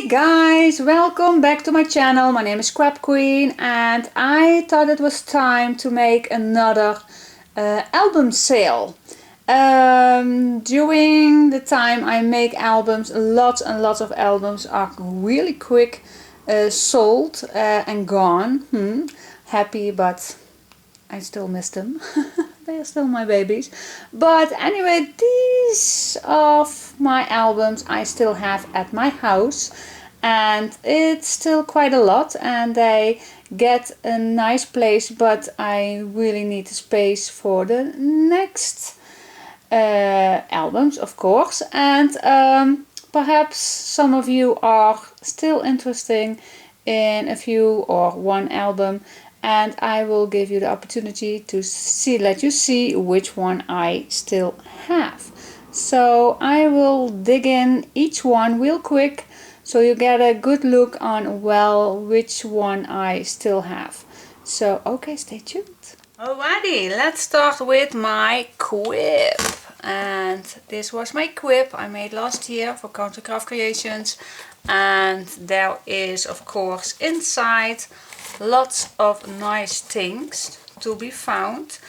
Hey guys, welcome back to my channel. My name is Scrapqueen and I thought it was time to make another album sale. During the time I make albums, lots and lots of albums are really quick sold and gone. Happy, but I still miss them. They are still my babies. But anyway, these of my albums I still have at my house. And it's still quite a lot. And they get a nice place. But I really need the space for the next albums, of course. And perhaps some of you are still interested in a few or one album. And I will give you the opportunity to let you see which one I still have. So I will dig in each one real quick so you get a good look on, well, which one I still have. So okay, stay tuned. Alrighty, let's start with my quip. And this was my quip I made last year for Countercraft Creations. And there is, of course, inside lots of nice things to be found,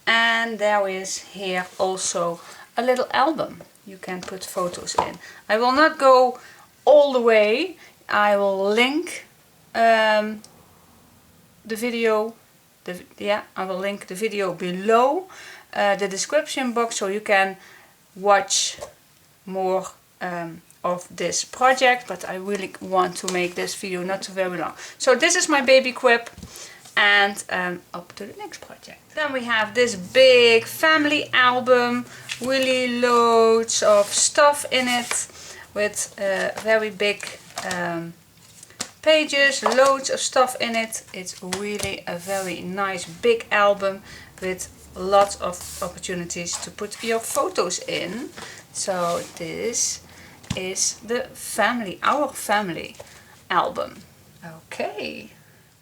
and there is here also a little album you can put photos in. I will not go all the way. I will link the video. I will link the video below the description box so you can watch more of this project, but I really want to make this video not too very long. So this is my baby quip, and up to the next project. Then we have this big family album, really loads of stuff in it, with very big pages, loads of stuff in it. It's really a very nice big album with lots of opportunities to put your photos in. So this is the family, our family album. Okay,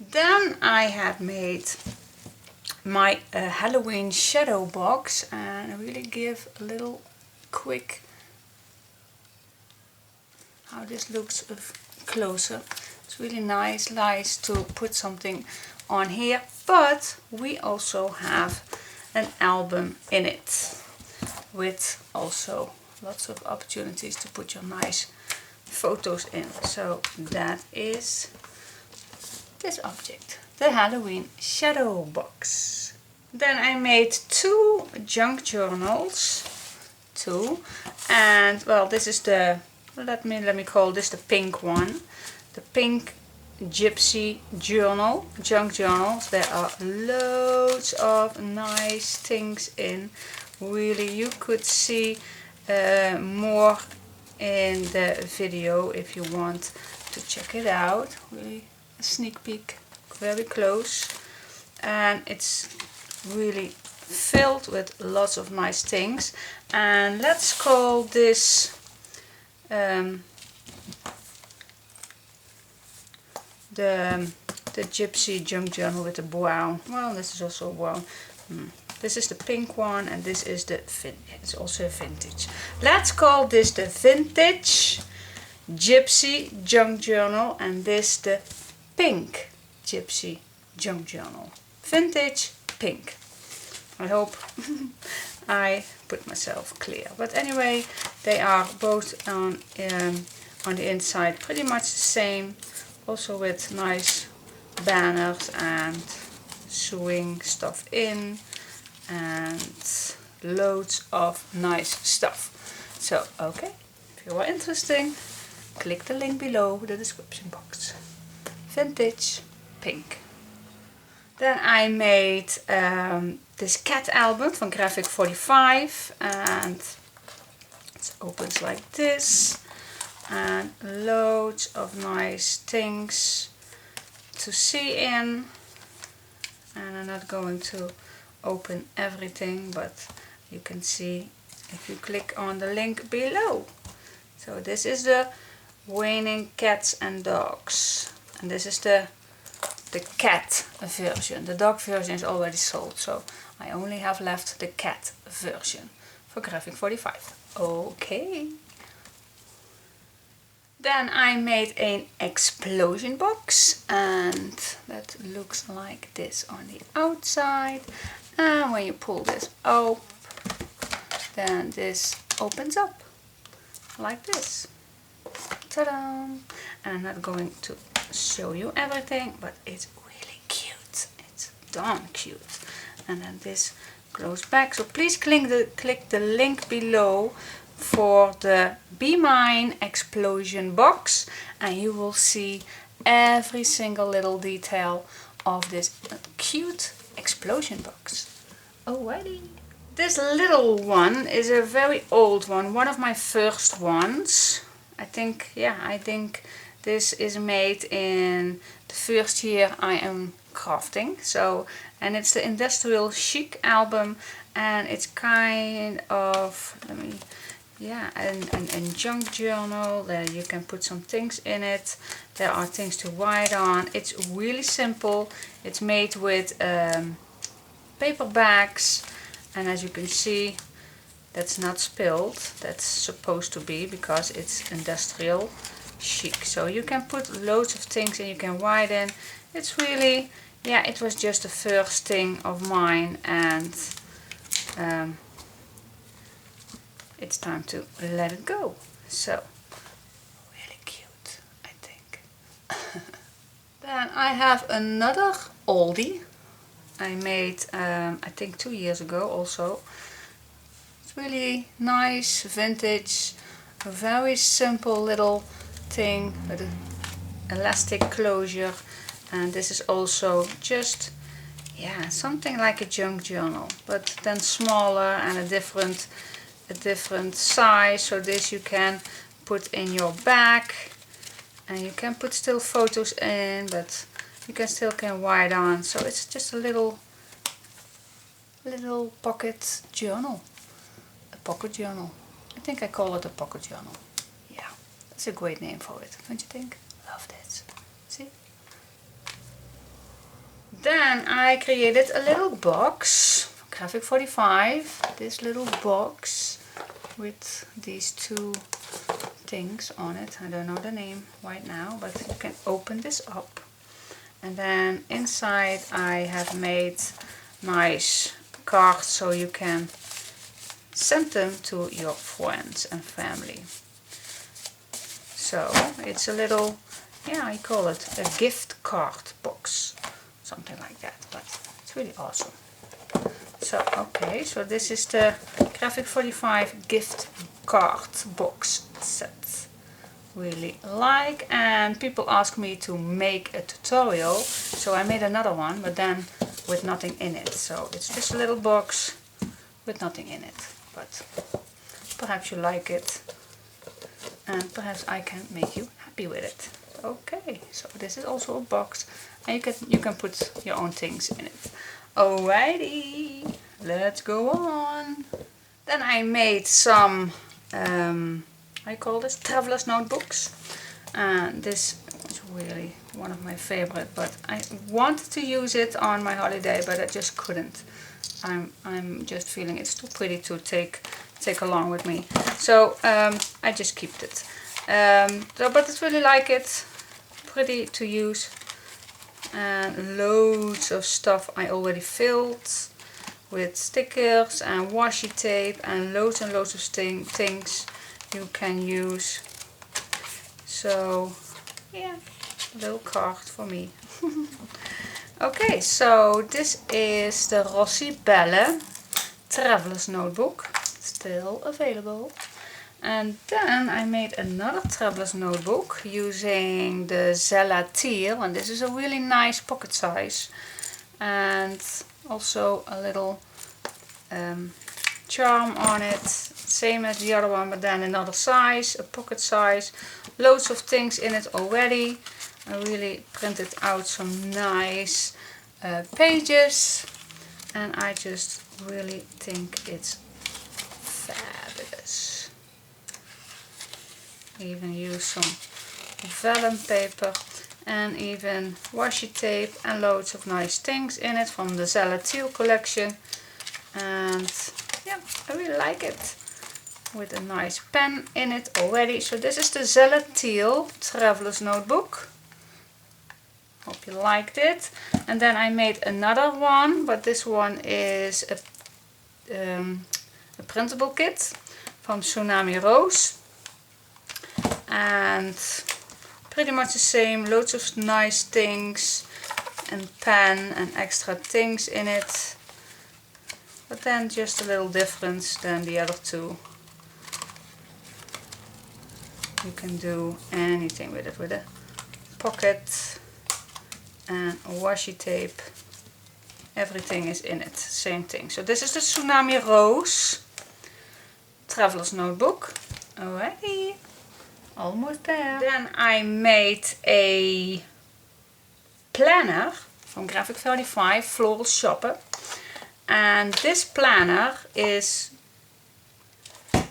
then I had made my Halloween shadow box, and I really give a little quick how this looks closer. It's really nice to put something on here, but we also have an album in it with also lots of opportunities to put your nice photos in. So that is this object, the Halloween shadow box. Then I made two junk journals, and well, this is the, let me call this the pink one, the pink Gypsy journal, junk journals. There are loads of nice things in. Really, you could see more in the video if you want to check it out. Really a sneak peek, very close, and it's really filled with lots of nice things. And let's call this the Gypsy junk journal with the brown. Well, this is also brown. This is the pink one, and this is the it's also a vintage. Let's call this the vintage Gypsy junk journal, and this the pink Gypsy junk journal. Vintage pink. I hope I put myself clear. But anyway, they are both on the inside pretty much the same. Also with nice banners and sewing stuff in, and loads of nice stuff. So okay, if you are interested, click the link below the description box. Vintage pink. Then I made this cat album from Graphic 45, and it opens like this, and loads of nice things to see in. And I'm not going to open everything, but you can see if you click on the link below. So this is the Waning Cats and Dogs, and this is the cat version. The dog version is already sold, so I only have left the cat version for Graphic 45. Okay. Then I made an explosion box, and that looks like this on the outside. And when you pull this up, then this opens up like this. Ta-da! And I'm not going to show you everything, but it's really cute. It's darn cute. And then this goes back. So please click the link below for the Be Mine explosion box, and you will see every single little detail of this cute explosion box. Alrighty. This little one is a very old one of my first ones. I think this is made in the first year I am crafting. So, and it's the Industrial Chic album, and it's kind of, a junk journal. There you can put some things in it. There are things to write on. It's really simple. It's made with paper bags, and as you can see, that's not spilled. That's supposed to be, because it's Industrial Chic. So you can put loads of things and you can write in. It's really, it was just the first thing of mine, and it's time to let it go. So, really cute, I think. Then I have another oldie I made, I think 2 years ago also. It's really nice, vintage, a very simple little thing with an elastic closure. And this is also just, something like a junk journal, but then smaller and a different size. So this you can put in your bag, and you can put still photos in, but you can write on. So it's just a little pocket journal, a pocket journal. I think I call it a pocket journal. Yeah, that's a great name for it, don't you think? Love this. See? Then I created a little box, Graphic 45, this little box with these two things on it. I don't know the name right now, but you can open this up. And then inside I have made nice cards so you can send them to your friends and family. So it's a little, I call it a gift card box. Something like that, but it's really awesome. So, okay, so this is the Graphic 45 gift card box set. Really like, and people ask me to make a tutorial, so I made another one, but then with nothing in it. So it's just a little box with nothing in it, but perhaps you like it, and perhaps I can make you happy with it. Okay, so this is also a box, and you can put your own things in it. Alrighty, let's go on. Then I made some, I call this traveler's notebooks, and this is really one of my favorite. But I wanted to use it on my holiday, but I just couldn't. I'm just feeling it's too pretty to take along with me, so I just kept it. But it's really like it, pretty to use, and loads of stuff I already filled with stickers and washi tape, and loads of things you can use. So yeah, a little card for me. Okay, so this is the Rossi Belle Traveler's Notebook, still available. And then I made another traveler's notebook using the Zella Teal, and this is a really nice pocket size, and also a little charm on it, same as the other one, but then another size, a pocket size, loads of things in it already. I really printed out some nice pages, and I just really think it's fabulous. Even use some vellum paper and even washi tape, and loads of nice things in it from the Zella Teal collection. And yeah, I really like it. with a nice pen in it already. So this is the Zella Teal Traveler's Notebook. Hope you liked it. And then I made another one, but this one is a printable kit from Tsunami Rose. And pretty much the same, loads of nice things and pen and extra things in it. But then just a little difference than the other two. You can do anything with it, with a pocket and washi tape. Everything is in it, same thing. So this is the Tsunami Rose Traveler's Notebook. Alrighty, almost there. Then I made a planner from Graphic 35, Floral Shopper. And this planner is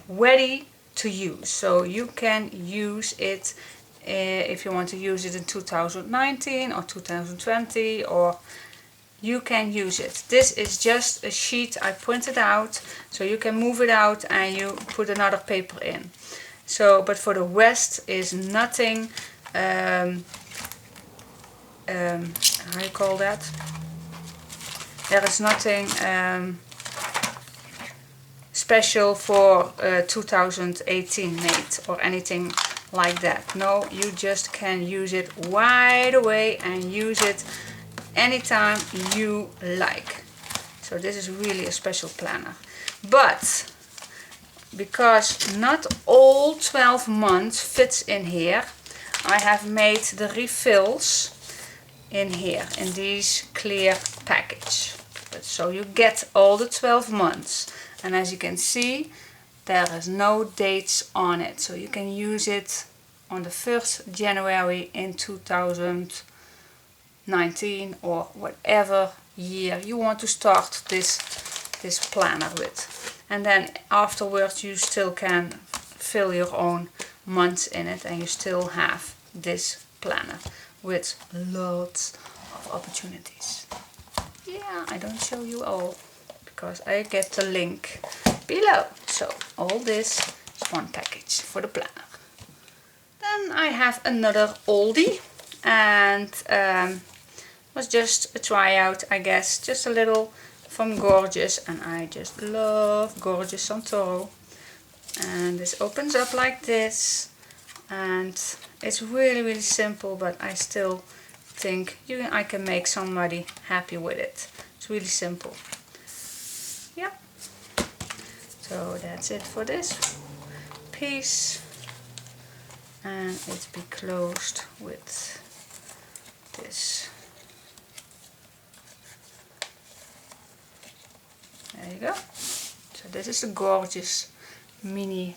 ready to use. So you can use it if you want to use it in 2019 or 2020, or you can use it. This is just a sheet I printed out, so you can move it out and you put another paper in. So, but for the rest is nothing, how you call that? There is nothing special for 2018 made or anything like that. No, you just can use it right away and use it anytime you like. So this is really a special planner. But because not all 12 months fits in here, I have made the refills in here in these clear package. But so you get all the 12 months, and as you can see, there is no dates on it, so you can use it on the 1st January in 2019 or whatever year you want to start this planner with. And then afterwards you still can fill your own months in it, and you still have this planner with lots of opportunities. Yeah, I don't show you all because I get the link below. So all this is one package for the planner. Then I have another oldie, and was just a tryout, I guess, just a little from Gorjuss, and I just love Gorjuss Santoro. And this opens up like this, and it's really simple, but I still think I can make somebody happy with it. It's really simple. Yeah. So that's it for this piece, and it's be closed with this. There you go. So this is the Gorjuss mini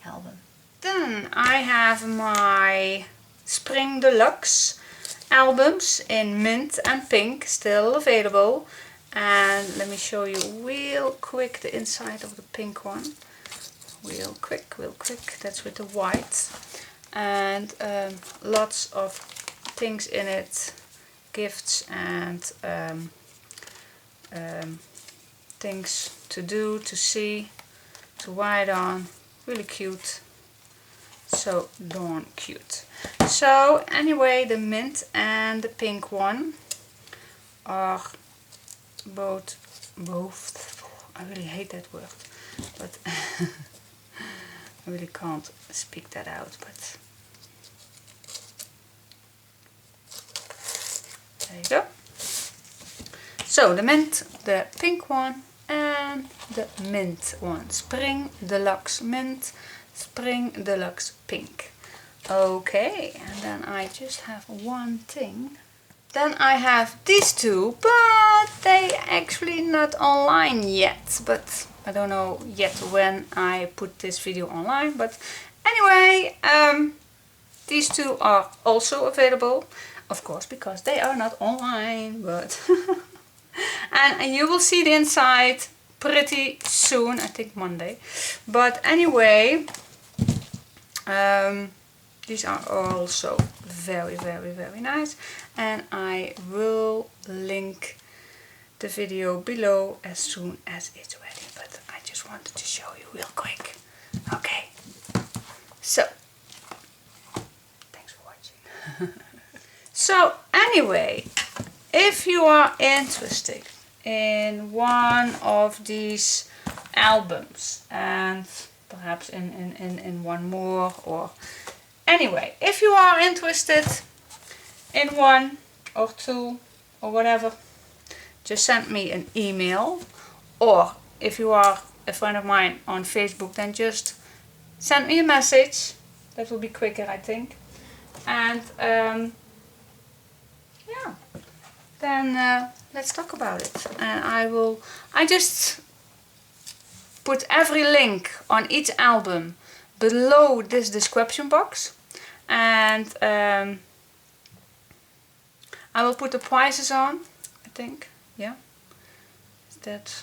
album. Then I have my Spring Deluxe albums in mint and pink still available. And let me show you real quick the inside of the pink one. Real quick. That's with the white. And lots of things in it. Gifts and things to do, to see, to write on. Really cute. So darn cute. So anyway, the mint and the pink one are both, I really hate that word, but I really can't speak that out, but there you go. So the mint, the pink one, and the mint one. Spring Deluxe Mint, Spring Deluxe Pink. Okay, and then I just have one thing. Then I have these two, but they actually not online yet. But I don't know yet when I put this video online. But anyway, these two are also available, of course, because they are not online. But and you will see the inside pretty soon, I think Monday. But anyway, these are also very nice, and I will link the video below as soon as it's ready. But I just wanted to show you real quick Okay, so thanks for watching. So anyway, if you are interested in one of these albums and perhaps in one more, or anyway, if you are interested in one or two or whatever, just send me an email, or if you are a friend of mine on Facebook, then just send me a message. That will be quicker, I think. And yeah, then let's talk about it. And I just put every link on each album below this description box, and I will put the prices on, I think. Yeah, is that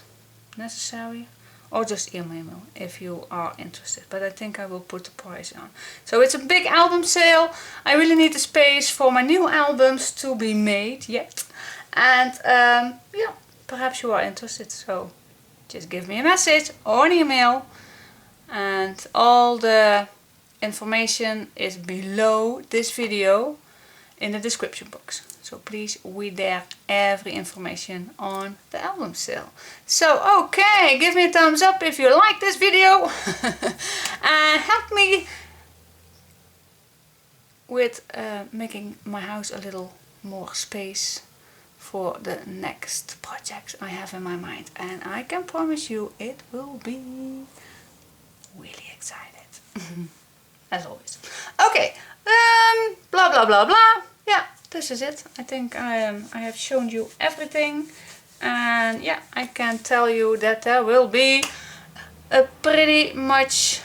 necessary? Or just email me if you are interested, but I think I will put the price on. So it's a big album sale. I really need the space for my new albums to be made yet, and yeah, perhaps you are interested, so just give me a message or an email, and all the information is below this video in the description box. So please read there every information on the album sale. So okay, give me a thumbs up if you like this video and help me with making my house a little more space for the next projects I have in my mind. And I can promise you it will be really excited. As always. Okay, blah blah blah blah. Yeah, this is it. I think I have shown you everything, and yeah, I can tell you that there will be pretty much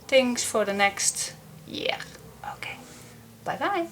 things for the next year. Okay, bye bye.